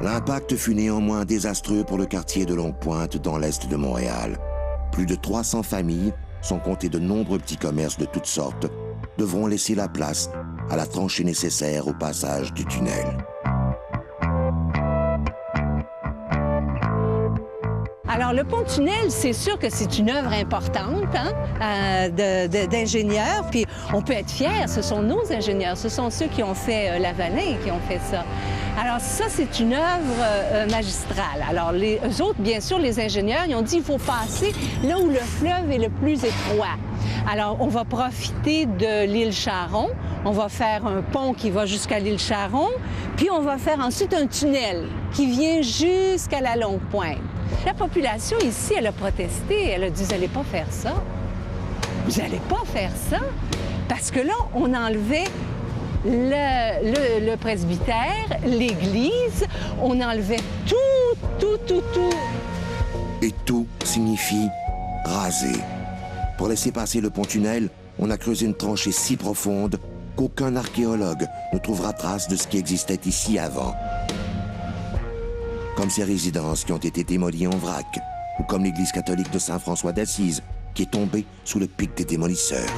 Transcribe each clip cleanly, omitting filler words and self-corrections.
L'impact fut néanmoins désastreux pour le quartier de Longue-Pointe dans l'est de Montréal. Plus de 300 familles, sans compter de nombreux petits commerces de toutes sortes, devront laisser la place à la tranchée nécessaire au passage du tunnel. Alors, le pont-tunnel, c'est sûr que c'est une œuvre importante d'ingénieurs, puis on peut être fiers, ce sont nos ingénieurs, ce sont ceux qui ont fait Lavalin qui ont fait ça. Alors ça, c'est une œuvre magistrale. Alors, eux autres, bien sûr, les ingénieurs, ils ont dit qu'il faut passer là où le fleuve est le plus étroit. Alors, on va profiter de l'île Charon, on va faire un pont qui va jusqu'à l'île Charon, puis on va faire ensuite un tunnel qui vient jusqu'à la Longue-Pointe. La population ici, elle a protesté, elle a dit « Vous n'allez pas faire ça. Vous n'allez pas faire ça. » Parce que là, on enlevait le presbytère, l'église, on enlevait tout. Et tout signifie raser. Pour laisser passer le pont-tunnel, on a creusé une tranchée si profonde qu'aucun archéologue ne trouvera trace de ce qui existait ici avant. Comme ces résidences qui ont été démolies en vrac, ou comme l'église catholique de Saint-François d'Assise, qui est tombée sous le pic des démolisseurs.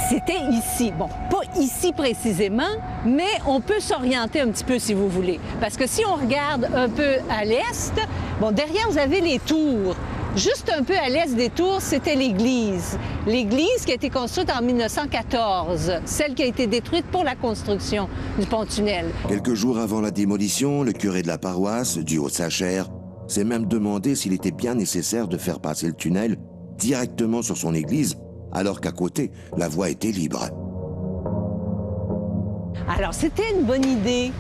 C'était ici. Bon, pas ici précisément, mais on peut s'orienter un petit peu si vous voulez. Parce que si on regarde un peu à l'est, bon, derrière, vous avez les tours. Juste un peu à l'est des tours, c'était l'église. L'église qui a été construite en 1914, celle qui a été détruite pour la construction du pont-tunnel. Quelques jours avant la démolition, le curé de la paroisse, du Haut-Sachère, s'est même demandé s'il était bien nécessaire de faire passer le tunnel directement sur son église, alors qu'à côté, la voie était libre. Alors, c'était une bonne idée.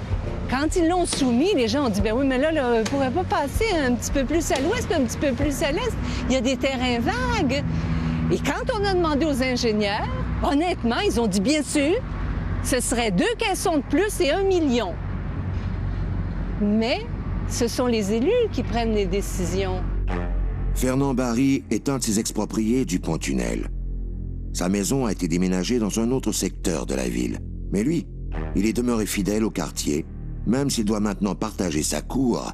Quand ils l'ont soumis, les gens ont dit « Ben oui, mais là, on ne pourrait pas passer un petit peu plus à l'ouest, un petit peu plus à l'est. Il y a des terrains vagues. » Et quand on a demandé aux ingénieurs, honnêtement, ils ont dit « Bien sûr, ce serait 2 caissons de plus et 1 million. » Mais ce sont les élus qui prennent les décisions. Fernand Barry est un de ces expropriés du pont-tunnel. Sa maison a été déménagée dans un autre secteur de la ville. Mais lui, il est demeuré fidèle au quartier, même s'il doit maintenant partager sa cour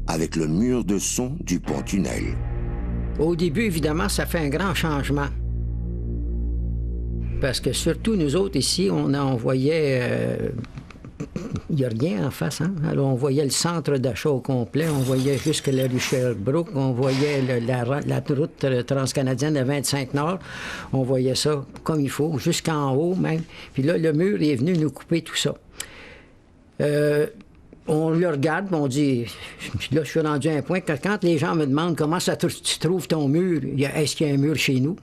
avec le mur de son du pont-tunnel. Au début, évidemment, ça fait un grand changement. Parce que surtout, nous autres, ici, on voyait... il n'y a rien en face, hein? Alors, on voyait le centre d'achat au complet, on voyait jusque la rue Sherbrooke, on voyait la route transcanadienne de 25 Nord, on voyait ça comme il faut, jusqu'en haut même. Puis là, le mur est venu nous couper tout ça. On le regarde, on dit... Là, je suis rendu à un point que quand les gens me demandent comment ça tu trouves ton mur, est-ce qu'il y a un mur chez nous?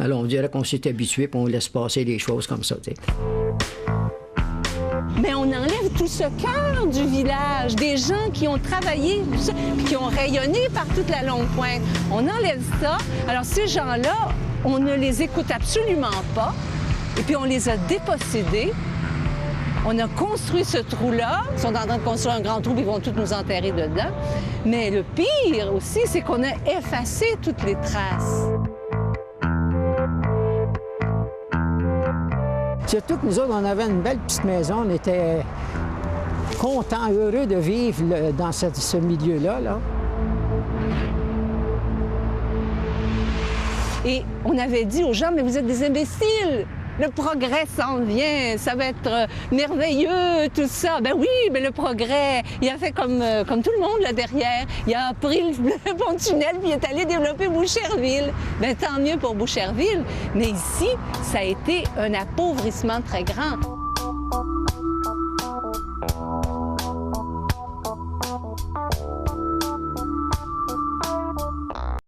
Alors, on dirait qu'on s'est habitué, puis on laisse passer les choses comme ça, tu sais. Mais on enlève tout ce cœur du village, des gens qui ont travaillé, puis qui ont rayonné par toute la Longue-Pointe. On enlève ça. Alors, ces gens-là, on ne les écoute absolument pas. Et puis, on les a dépossédés. On a construit ce trou-là. Ils sont en train de construire un grand trou, puis ils vont tous nous enterrer dedans. Mais le pire aussi, c'est qu'on a effacé toutes les traces. Surtout que nous autres, on avait une belle petite maison. On était contents, heureux de vivre dans ce milieu-là. Là. Et on avait dit aux gens, mais vous êtes des imbéciles! Le progrès s'en vient, ça va être merveilleux, tout ça. Ben oui, mais le progrès, il a fait comme tout le monde là derrière. Il a pris le pont-tunnel puis il est allé développer Boucherville. Ben tant mieux pour Boucherville, mais ici, ça a été un appauvrissement très grand.